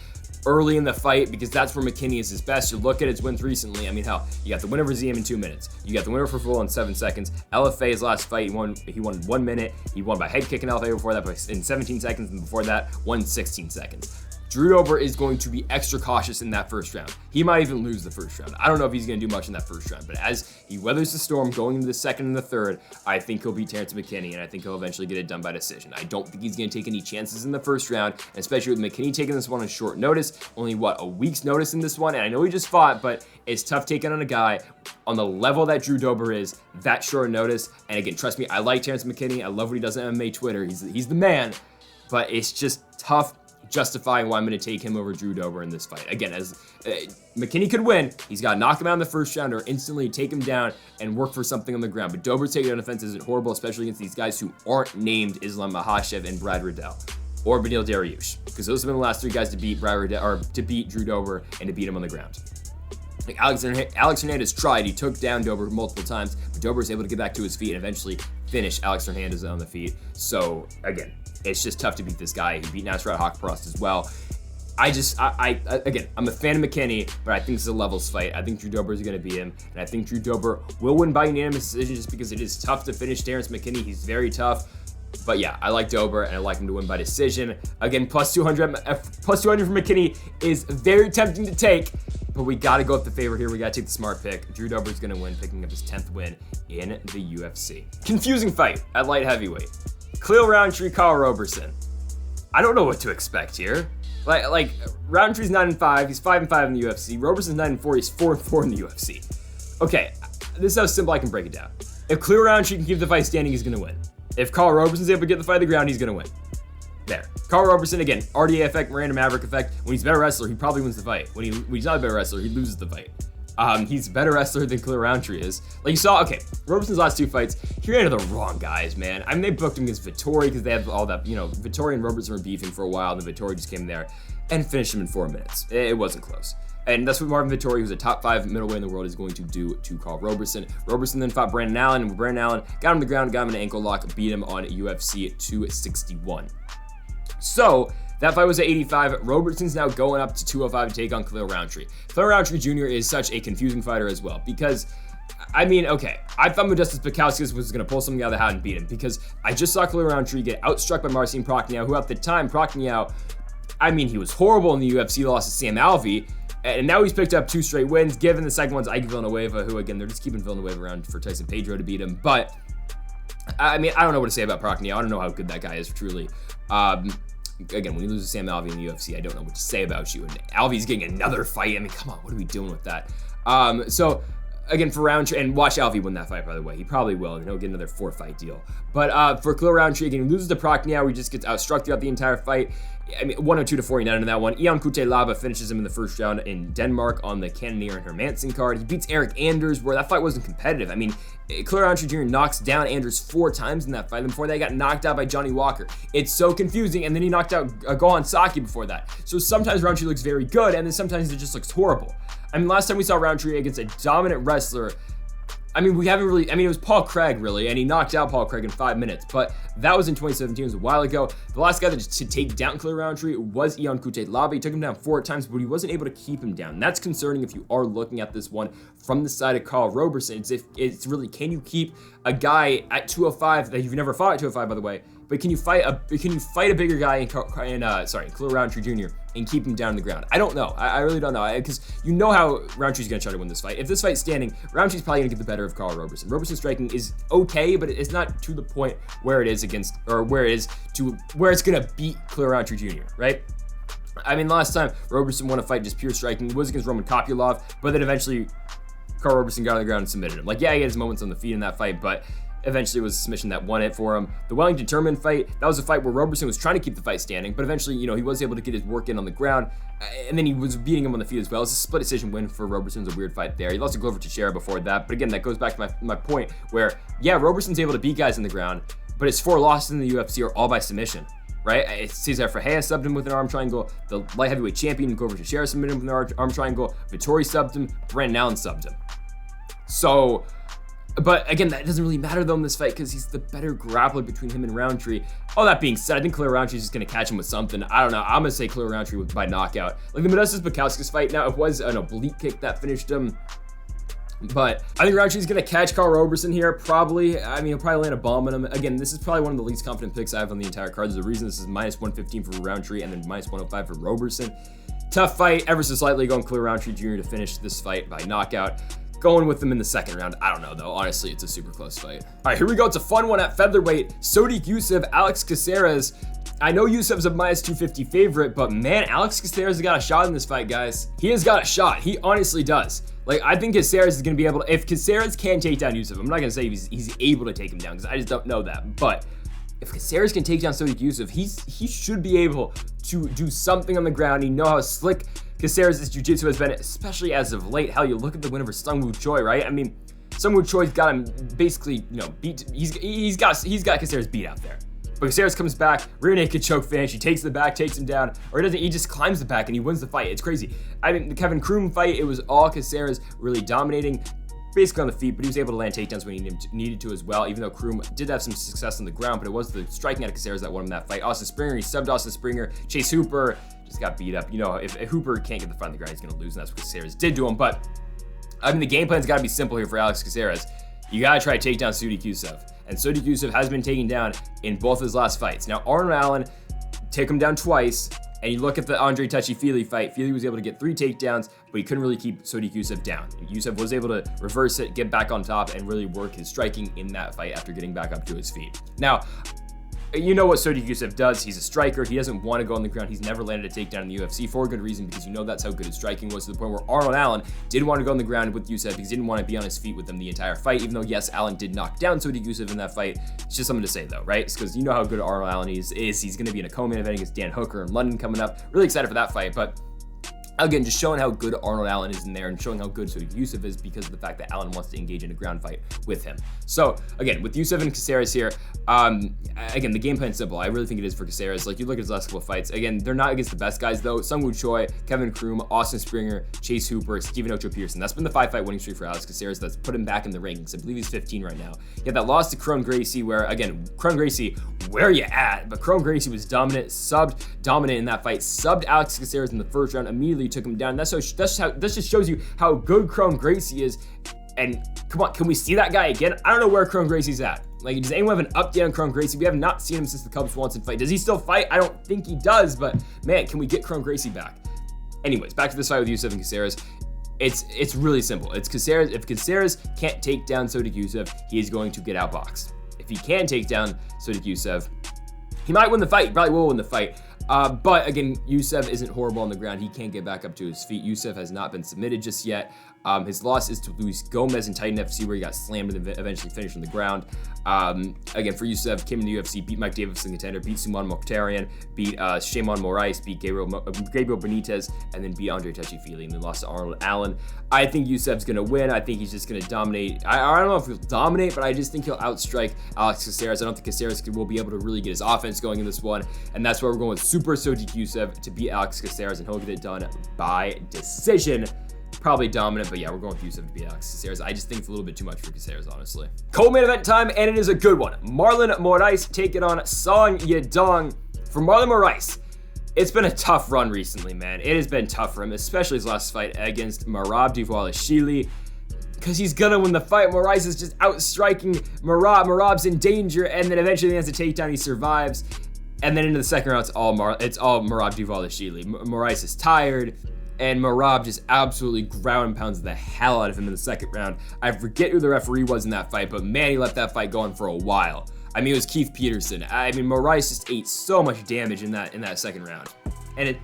early in the fight, because that's where McKinney is his best. You look at his wins recently. You got the win over Ziem in 2 minutes. You got the winner for Full in 7 seconds. LFA's last fight, he won 1 minute. He won by head kick in LFA before that in 17 seconds, and before that, won 16 seconds. Drew Dober is going to be extra cautious in that first round. He might even lose the first round. I don't know if he's going to do much in that first round, but as he weathers the storm going into the second and the third, I think he'll beat Terrence McKinney, and I think he'll eventually get it done by decision. I don't think he's going to take any chances in the first round, especially with McKinney taking this one on short notice. Only, a week's notice in this one, and I know he just fought, but it's tough taking on a guy on the level that Drew Dober is, that short notice. And again, trust me, I like Terrence McKinney. I love what he does on MMA Twitter. He's the man, but it's just tough justifying why I'm going to take him over Drew Dober in this fight. Again, as McKinney could win, he's got to knock him out in the first round or instantly take him down and work for something on the ground. But Dober's takedown defense isn't horrible, especially against these guys who aren't named Islam Makhachev and Brad Riddell or Beneil Dariush, because those have been the last three guys to beat Brad Riddell, or to beat Drew Dober and to beat him on the ground. Like Alex Hernandez tried, he took down Dober multiple times, but Dober was able to get back to his feet and eventually finish Alex Hernandez on the feet. So again, it's just tough to beat this guy. He beat Nasrat Haqparast as well. Again, I'm a fan of McKinney, but I think this is a levels fight. I think Drew Dober is going to beat him, and I think Drew Dober will win by unanimous decision just because it is tough to finish Terrence McKinney. He's very tough. But yeah, I like Dober, and I like him to win by decision. Again, plus 200 for McKinney is very tempting to take, but we got to go with the favorite here. We got to take the smart pick. Drew Dober is going to win, picking up his 10th win in the UFC. Confusing fight at light heavyweight. Khalil Rountree, Kyle Roberson. I don't know what to expect here. Like Rountree's 9-5. He's 5-5 in the UFC. Roberson's 9-4. He's 4-4 in the UFC. Okay, this is how simple I can break it down. If Khalil Rountree can keep the fight standing, he's going to win. If Carl Roberson's able to get the fight to the ground, he's going to win. There. Carl Robertson, again, RDA effect, Miranda Maverick effect. When he's a better wrestler, he probably wins the fight. When he's not a better wrestler, he loses the fight. He's a better wrestler than Khalil Rountree is. Like you saw, okay, Roberson's last two fights, he ran into the wrong guys, man. I mean, they booked him against Vettori because they had all that, Vettori and Robertson were beefing for a while, and then Vettori just came there and finished him in 4 minutes. It wasn't close. And that's what Marvin Vettori, who's a top 5 middleweight in the world, is going to do to Carl Roberson. Roberson then fought Brandon Allen, and Brandon Allen got him to the ground, got him an ankle lock, beat him on UFC 261. So that fight was at 85. Roberson's now going up to 205 to take on Khalil Rountree. Khalil Rountree Jr. is such a confusing fighter as well, because I mean, okay, I thought Modestas Bukauskas was going to pull something out of the hat and beat him, because I just saw Khalil Rountree get outstruck by Marcin Prachnio, who at the time, Prachnio, I mean, he was horrible in the UFC, lost to Sam Alvey. And now he's picked up 2 straight wins, given the second one's Ike Villanueva, who, again, they're just keeping Villanueva around for Tyson Pedro to beat him. But, I mean, I don't know what to say about Prachnio. I don't know how good that guy is, truly. Again, when you lose to Sam Alvey in the UFC, I don't know what to say about you. And Alvey's getting another fight. I mean, come on, what are we doing with that? So, again, for Rountree, and watch Alvey win that fight, by the way. He probably will, and he'll get another 4-fight deal. But for Khalil Rountree, again, he loses to Prachnio. He just gets outstruck throughout the entire fight. I mean, 102 to 49 in that one. Ion Kutelaba finishes him in the first round in Denmark on the Cannonier and Hermanson card. He beats Eric Anders, where that fight wasn't competitive. I mean, Khalil Rountree Jr. knocks down Anders 4 times in that fight. And before that, he got knocked out by Johnny Walker. It's so confusing. And then he knocked out Gohan Saki before that. So sometimes Rountree looks very good, and then sometimes it just looks horrible. I mean, last time we saw Rountree against a dominant wrestler, I mean, it was Paul Craig, really, and he knocked out Paul Craig in 5 minutes, but that was in 2017, it was a while ago. The last guy to take down Khalil Rountree was Ion Kutelaba. He took him down 4 times, but he wasn't able to keep him down. And that's concerning if you are looking at this one from the side of Carl Roberson. It's really, can you keep a guy at 205 that you've never fought at 205, by the way, but can you fight a bigger guy in Khalil Rountree Jr. and keep him down on the ground? I don't know. I really don't know, because you know how Rountree's going to try to win this fight. If this fight's standing, Rountree's probably going to get the better of Carl Roberson. Roberson's striking is okay, but it's not to the point where it is where it's going to beat Khalil Rountree Jr., right? I mean, last time Roberson won a fight just pure striking. It was against Roman Kopylov, but then eventually Carl Roberson got on the ground and submitted him. Like, yeah, he had his moments on the feet in that fight, but eventually it was a submission that won it for him. The Wellington Turman fight, that was a fight where Roberson was trying to keep the fight standing, but eventually, he was able to get his work in on the ground, and then he was beating him on the feet as well. It's a split decision win for Roberson. It's a weird fight there. He lost to Glover Teixeira before that, but again, that goes back to my point where, yeah, Roberson's able to beat guys on the ground, but his 4 losses in the UFC are all by submission, right? Cesar Ferreira subbed him with an arm triangle. The light heavyweight champion, Glover Teixeira, submitted him with an arm triangle. Vettori subbed him. Brandon Allen subbed him. So, but again, that doesn't really matter though in this fight because he's the better grappler between him and Rountree. All that being said, I think Khalil Rountree is just going to catch him with something. I don't know. I'm going to say Khalil Rountree by knockout. Like the Modestas Bukauskas fight, now it was an oblique kick that finished him. But I think Rountree's going to catch Carl Roberson here, probably. I mean, he'll probably land a bomb on him. Again, this is probably one of the least confident picks I have on the entire card. There's a reason this is minus 115 for Rountree and then minus 105 for Roberson. Tough fight, ever so slightly going Khalil Rountree Jr. to finish this fight by knockout. Going with them in the second round, I don't know though. Honestly, it's a super close fight. All right, here we go. It's a fun one at featherweight. Sodiq Yusuff, Alex Caceres. I know Yusuff's a minus 250 favorite, but man, Alex Caceres has got a shot in this fight, guys. He has got a shot. He honestly does. Like, I think Caceres is going to be able to, if Caceres can take down Yusuff, I'm not going to say he's able to take him down because I just don't know that. But if Caceres can take down Sodiq Yusuff, he should be able to do something on the ground. You know how slick Caceres' jiu-jitsu has been, especially as of late. Hell, you look at the win over Sungwoo Choi, right? I mean, Sungwoo Choi's got him basically, beat. He's got Caceres beat out there. But Caceres comes back, rear naked choke finish. He takes the back, takes him down, or he doesn't. He just climbs the back and he wins the fight. It's crazy. I mean, the Kevin Kroom fight, it was all Caceres really dominating, basically on the feet, but he was able to land takedowns when he needed to as well. Even though Kroom did have some success on the ground, but it was the striking out of Caceres that won him that fight. Austin Springer, he subbed Austin Springer. Chase Hooper just got beat up. You know, if Hooper can't get the front of the ground, he's going to lose, and that's what Caceres did to him. But I mean, the game plan's got to be simple here for Alex Caceres. You got to try to take down Sodiq Yusuff. And Sodiq Yusuff has been taken down in both his last fights. Now, Arnold Allen took him down twice, and you look at the Andre Touchy-Feely fight, Feely was able to get 3 takedowns, but he couldn't really keep Sodiq Yusuff down. Yusuff was able to reverse it, get back on top, and really work his striking in that fight after getting back up to his feet. Now, you know what Sodiq Yusuff does. He's a striker. He doesn't want to go on the ground. He's never landed a takedown in the UFC for a good reason, because you know that's how good his striking was, to the point where Arnold Allen did want to go on the ground with Yusuff because he didn't want to be on his feet with him the entire fight, even though, yes, Allen did knock down Sodiq Yusuff in that fight. It's just something to say, though, right? It's because you know how good Arnold Allen is. He's going to be in a co-main event against Dan Hooker in London coming up. Really excited for that fight, but again, just showing how good Arnold Allen is in there and showing how good Sodiq Yusuff is because of the fact that Allen wants to engage in a ground fight with him. So again, with Yusuff and Caceres here, again, the game plan's simple. I really think it is for Caceres. Like, you look at his last couple of fights. Again, they're not against the best guys though. Sungwoo Choi, Kevin Kroom, Austin Springer, Chase Hooper, Stephen Ocho Pearson. That's been the 5-fight winning streak for Alex Caceres. That's put him back in the rankings. I believe he's 15 right now. He had that loss to Kron Gracie where, again, Kron Gracie, where you at? But Kron Gracie was dominant, dominant in that fight, subbed Alex Caceres in the first round, immediately took him down. This just shows you how good Kron Gracie is. And come on, can we see that guy again? I don't know where Kron Gracie's at. Like, does anyone have an update on Kron Gracie? We have not seen him since the Cubs Swanson fight. Does he still fight? I don't think he does, but man, can we get Kron Gracie back? Anyways, back to this fight with Yusuff and Caceres. It's really simple. It's Caceres. If Caceres can't take down Sodiq Yusuff, he is going to get outboxed. If he can take down Sodiq Yusuff, he might win the fight. He probably will win the fight. But again, Yusuff isn't horrible on the ground. He can't get back up to his feet. Yusuff has not been submitted just yet. His loss is to Luis Gomez in Titan FC, where he got slammed and eventually finished on the ground. Again, for Yusuff, came in the UFC, beat Mike Davis in contender, beat Suman Mokhtarian, beat Shimon Moraes, beat Gabriel Benitez, and then beat Andre Touchy-Feely, and then lost to Arnold Allen. I think Yusuff's going to win. I think he's just going to dominate. I don't know if he'll dominate, but I just think he'll outstrike Alex Caceres. I don't think Caceres will be able to really get his offense going in this one, and that's why we're going with Super Sodiq Yusuff to beat Alex Caceres, and he'll get it done by decision. Probably dominant, but yeah, we're going with Yusuff to beat Alex Caceres. I just think it's a little bit too much for Caceres, honestly. Co-main event time, and it is a good one. Marlon Moraes taking on Song Yadong. For Marlon Moraes, it's been a tough run recently, man. It has been tough for him, especially his last fight against Merab Dvalishvili, because he's gonna win the fight. Moraes is just outstriking Merab. Merab's in danger, and then eventually he has a takedown. He survives, and then into the second round, it's all Merab Dvalishvili. Moraes is tired, and Merab just absolutely ground and pounds the hell out of him in the second round. I forget who the referee was in that fight, but man, he left that fight going for a while. I mean, it was Keith Peterson. I mean, Moraes just ate so much damage in that second round, and it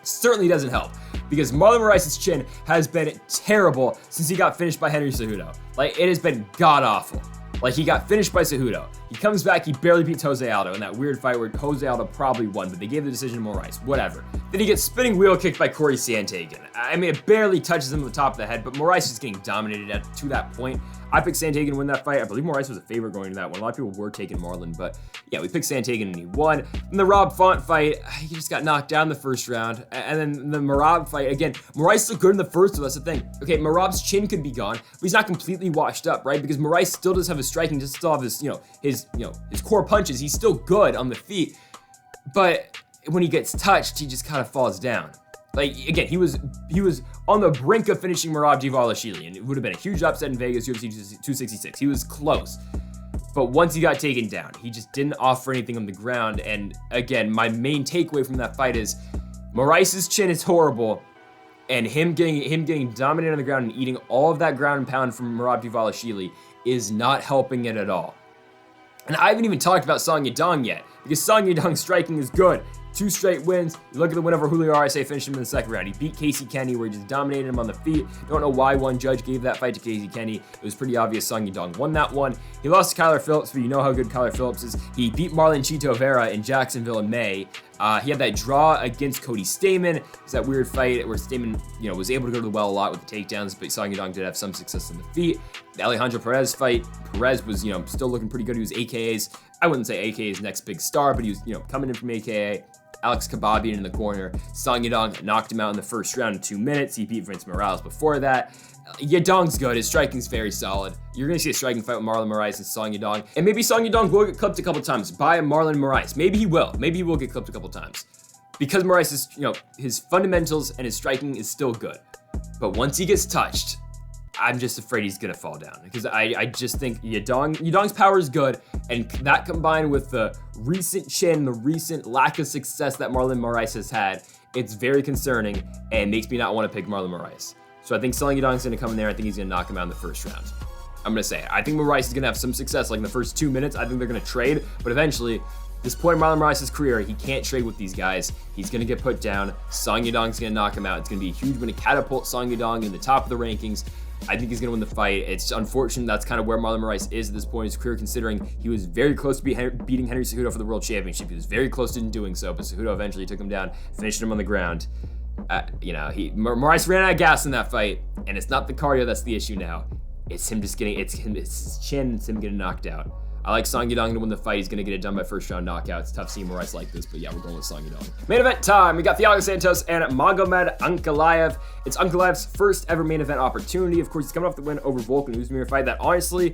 certainly doesn't help, because Marlon Moraes' chin has been terrible since he got finished by Henry Cejudo. Like, it has been god-awful. Like, he got finished by Cejudo. He comes back, he barely beats Jose Aldo in that weird fight where Jose Aldo probably won, but they gave the decision to Moraes, whatever. Then he gets spinning wheel kicked by Corey Sandhagen. I mean, it barely touches him on the top of the head, but Moraes is getting dominated to that point. I picked Sandhagen to win that fight. I believe Moraes was a favorite going into that one. A lot of people were taking Marlon, but yeah, we picked Sandhagen and he won. In the Rob Font fight, he just got knocked down the first round. And then the Merab fight, again, Moraes looked good in the first, so that's the thing. Okay, Merab's chin could be gone, but he's not completely washed up, right? Because Moraes still does have his striking, just still have his, his core punches. He's still good on the feet, but when he gets touched, he just kind of falls down. Like, again, he was on the brink of finishing Merab Dvalishvili, and it would have been a huge upset in Vegas, UFC 266. He was close. But once he got taken down, he just didn't offer anything on the ground. And again, my main takeaway from that fight is Moraes' chin is horrible, and him getting dominated on the ground and eating all of that ground and pound from Merab Dvalishvili is not helping it at all. And I haven't even talked about Song Yadong yet, because Song Yadong's striking is good. 2 straight wins. You look at the win over Julio Arce, finished him in the second round. He beat Casey Kenny, where he just dominated him on the feet. Don't know why one judge gave that fight to Casey Kenny. It was pretty obvious Song Yadong won that one. He lost to Kyler Phillips, but you know how good Kyler Phillips is. He beat Marlon Chito Vera in Jacksonville in May. He had that draw against Cody Stamann. It was that weird fight where Stamann, was able to go to the well a lot with the takedowns, but Song Yadong did have some success on the feet. The Alejandro Perez fight, Perez was, still looking pretty good. He was AKA's, I wouldn't say AKA's next big star, but he was, coming in from AKA. Alex Kababian in the corner. Song Yadong knocked him out in the first round in 2 minutes. He beat Vince Morales before that. Yadong's good. His striking's very solid. You're going to see a striking fight with Marlon Moraes and Song Yadong. And maybe Song Yadong will get clipped a couple times by Marlon Moraes. Maybe he will. Maybe he will get clipped a couple times. Because Moraes is, his fundamentals and his striking is still good. But once he gets touched, I'm just afraid he's going to fall down. Because I just think Yadong's power is good. And that combined with the recent chin, the recent lack of success that Marlon Moraes has had, it's very concerning and makes me not want to pick Marlon Moraes. So I think Song Yadong's going to come in there. I think he's going to knock him out in the first round. I'm going to say it. I think Moraes is going to have some success like in the first 2 minutes. I think they're going to trade. But eventually, this point in Marlon Moraes' career, he can't trade with these guys. He's going to get put down. Song Yadong's going to knock him out. It's going to be a huge win to catapult Song Yadong in the top of the rankings. I think he's going to win the fight. It's unfortunate that's kind of where Marlon Moraes is at this point in his career, considering he was very close to beating Henry Cejudo for the World Championship. He was very close to doing so, but Cejudo eventually took him down, finished him on the ground. Moraes ran out of gas in that fight, and it's not the cardio that's the issue now. It's him just getting, it's his chin, it's him getting knocked out. I like Song Yadong to win the fight. He's going to get it done by first round knockout. It's tough seeing Moraes like this, but yeah, we're going with Song Yadong. Main event time. We got Thiago Santos and Magomed Ankalaev. It's Ankalaev's first ever main event opportunity. Of course, he's coming off the win over Volkan Oezdemir, fight that honestly,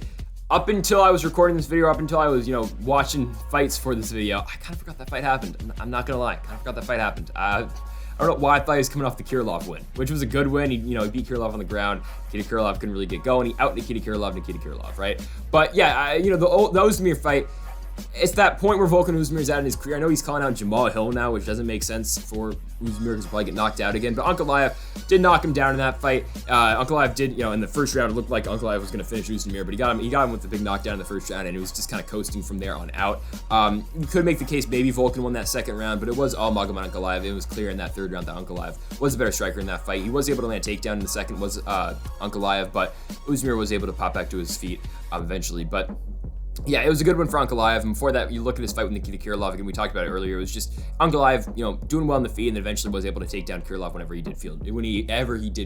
up until I was recording this video, up until I was, watching fights for this video, I kind of forgot that fight happened. I'm not going to lie. I kind of forgot that fight happened. I don't know why I thought he was coming off the Kirillov win, which was a good win. He beat Kirillov on the ground. Nikita Kirillov couldn't really get going. He out Nikita Kirillov, right? But yeah, the Oezdemir fight, it's that point where Volkan Oezdemir's at in his career. I know he's calling out Jamal Hill now, which doesn't make sense for Oezdemir because he'll probably get knocked out again. But Ankalaev did knock him down in that fight. Ankalaev did, in the first round, it looked like Ankalaev was going to finish Oezdemir, but he got him with the big knockdown in the first round, and it was just kind of coasting from there on out. You could make the case maybe Volkan won that second round, but it was all Magomed Ankalaev. It was clear in that third round that Ankalaev was a better striker in that fight. He was able to land a takedown in the second, was Ankalaev, but Oezdemir was able to pop back to his feet eventually. But yeah, it was a good one for Ankalaev. And before that, you look at his fight with Nikita Kirillov, again, we talked about it earlier. It was just Ankalaev, doing well in the feet, and then eventually was able to take down Kirillov whenever he did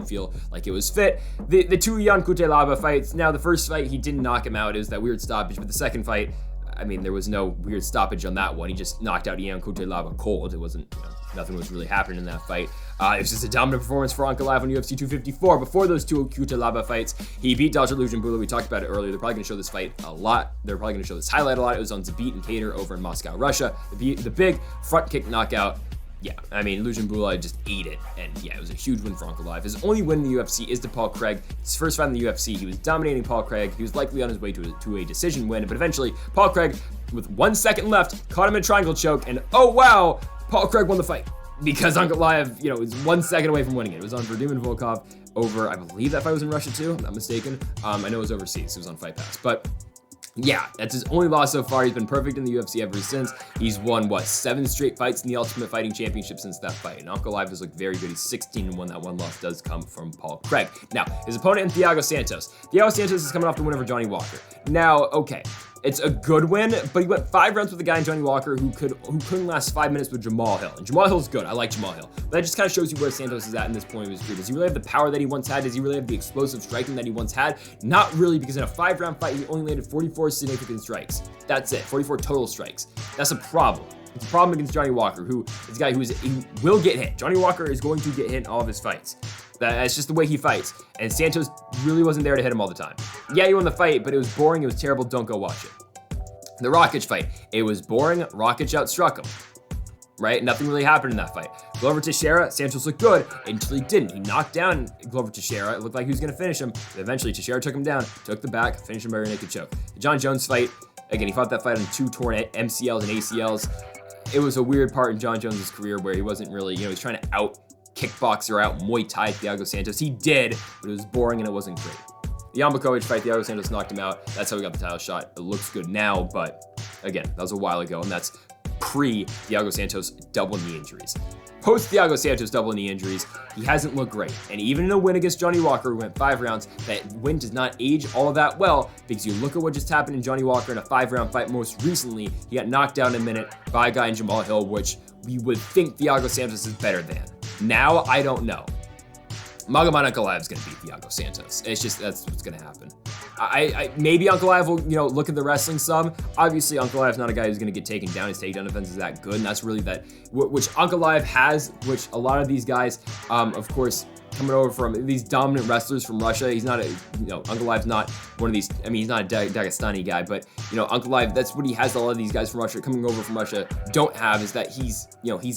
feel like it was fit. The two Jan Kutelaba fights, now the first fight, he didn't knock him out. It was that weird stoppage, but the second fight, there was no weird stoppage on that one. He just knocked out Jan Kutelaba cold. It wasn't, nothing was really happening in that fight. It was just a dominant performance for Ankalaev on UFC 254. Before those two Kutelaba fights, he beat Dalcha Lungiambula. We talked about it earlier. They're probably going to show this fight a lot. They're probably going to show this highlight a lot. It was on Zabit and Cater over in Moscow, Russia. The big front kick knockout. Yeah, Lungiambula just ate it, and yeah, it was a huge win for Ankalaev. His only win in the UFC is to Paul Craig. His first fight in the UFC, he was dominating Paul Craig. He was likely on his way to a decision win, but eventually, Paul Craig, with 1 second left, caught him in a triangle choke, and oh wow, Paul Craig won the fight. Because Ankalaev, was 1 second away from winning it. It was on Vadim and Volkov over, I believe that fight was in Russia too, if I'm not mistaken. I know it was overseas, it was on Fight Pass, but yeah, that's his only loss so far. He's been perfect in the UFC ever since. He's won, 7 straight fights in the Ultimate Fighting Championship since that fight. And Ankalaev has looked very good. He's 16-1. That one loss does come from Paul Craig. Now, his opponent in Thiago Santos. Thiago Santos is coming off the win over Johnny Walker. Now, okay, it's a good win, but he went 5 rounds with a guy in Johnny Walker who couldn't last 5 minutes with Jamal Hill. And Jamal Hill's good. I like Jamal Hill. But that just kind of shows you where Santos is at in this point of his career. Does he really have the power that he once had? Does he really have the explosive striking that he once had? Not really, because in a 5-round fight, he only landed 44 significant strikes. That's it, 44 total strikes. That's a problem. It's a problem against Johnny Walker, who is a guy who will get hit. Johnny Walker is going to get hit in all of his fights. That's just the way he fights. And Santos really wasn't there to hit him all the time. Yeah, he won the fight, but it was boring. It was terrible. Don't go watch it. The Rakic fight. It was boring. Rakic outstruck him. right? Nothing really happened in that fight. Glover Teixeira, Santos looked good until he didn't. He knocked down Glover Teixeira. It looked like he was going to finish him. But eventually, Teixeira took him down, took the back, finished him by a naked choke. The John Jones fight, again, he fought that fight on 2 torn MCLs and ACLs. It was a weird part in John Jones' career where he wasn't really, he was trying to out kickbox or out Muay Thai Thiago Santos. He did, but it was boring and it wasn't great. The Yamakovic fight, Thiago Santos knocked him out. That's how he got the title shot. It looks good now, but again, that was a while ago, and that's pre-Thiago Santos double knee injuries. Post-Thiago Santos double knee injuries, he hasn't looked great. And even in a win against Johnny Walker, who went 5 rounds, that win does not age all that well, because you look at what just happened in Johnny Walker in a 5-round fight most recently. He got knocked down in a minute by a guy in Jamal Hill, which we would think Thiago Santos is better than. Now, I don't know. Magomed Ankalaev is going to beat Thiago Santos. It's just, that's what's going to happen. Maybe Ankalaev will, look at the wrestling some. Obviously, Ankalaev's not a guy who's going to get taken down. His takedown defense is that good, and that's really which Ankalaev has, which a lot of these guys, of course, coming over from these dominant wrestlers from Russia. He's not Ankalaev's not one of these, he's not a Dagestani guy, but, Ankalaev, that's what he has. A lot of these guys from Russia, coming over from Russia, don't have, is that he's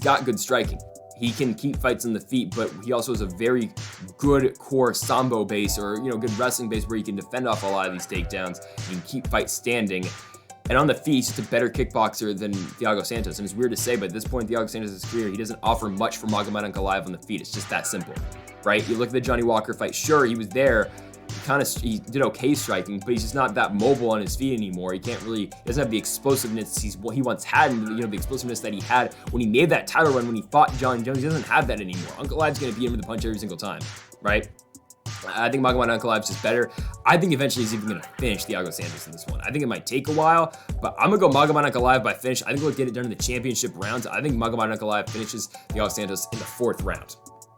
got good striking. He can keep fights on the feet, but he also has a very good core sambo base or, good wrestling base where he can defend off a lot of these takedowns. He can keep fights standing. And on the feet, he's just a better kickboxer than Thiago Santos. And it's weird to say, but at this point in Thiago Santos' career, he doesn't offer much for Magomed Ankalaev on the feet. It's just that simple, right? You look at the Johnny Walker fight. Sure, he was there. He did okay striking, but he's just not that mobile on his feet anymore. He doesn't have the explosiveness he once had, and the explosiveness that he had when he made that title run when he fought John Jones. He doesn't have that anymore. Ankalaev's going to beat him with a punch every single time, right? I think Magomed Ankalaev's just better. I think eventually he's even going to finish Thiago Santos in this one. I think it might take a while, but I'm going to go Magomed Ankalaev by finish. I think we'll get it done in the championship rounds. I think Magomed Ankalaev finishes Thiago Santos in the 4th round.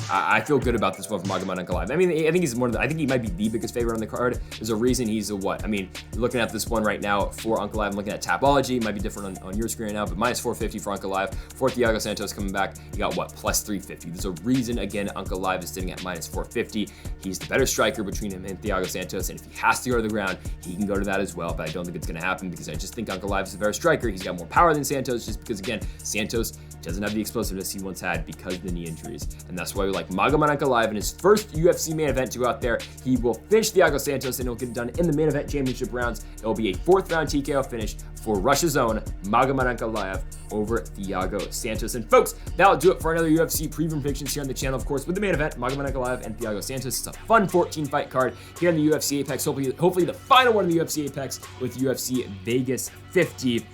I feel good about this one from Magomed Ankalaev. I think he might be the biggest favorite on the card. There's a reason he's a what? You're looking at this one right now for Ankalaev. I'm looking at Tapology. It might be different on your screen right now, but minus 450 for Ankalaev. For Thiago Santos coming back, you got what? Plus 350. There's a reason, again, Ankalaev is sitting at minus 450. He's the better striker between him and Thiago Santos, and if he has to go to the ground, he can go to that as well, but I don't think it's going to happen because I just think Ankalaev is a better striker. He's got more power than Santos just because, again, Santos doesn't have the explosiveness he once had because of the knee injuries, and that's why we like Magomed Ankalaev in his first UFC main event to go out there. He will finish Thiago Santos, and he'll get it done in the main event championship rounds. It will be a 4th round TKO finish for Russia's own Magomed Ankalaev over Thiago Santos. And folks, that'll do it for another UFC preview predictions here on the channel. Of course, with the main event, Magomed Ankalaev and Thiago Santos. It's a fun 14-fight card here in the UFC Apex. Hopefully the final one in the UFC Apex with UFC Vegas 50.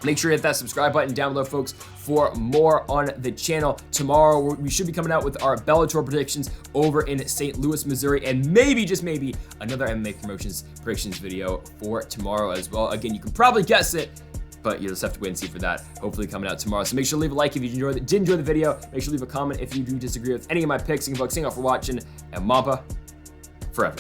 Make sure to hit that subscribe button down below, folks, for more on the channel. Tomorrow, we should be coming out with our Bellator predictions over in St. Louis, Missouri, and maybe, just maybe, another MMA predictions video for tomorrow as well. Again, you can probably guess it, but you'll just have to wait and see for that. Hopefully coming out tomorrow. So make sure to leave a like if you did enjoy the video. Make sure to leave a comment if you do disagree with any of my picks. And folks, thank you all for watching, and Mamba forever.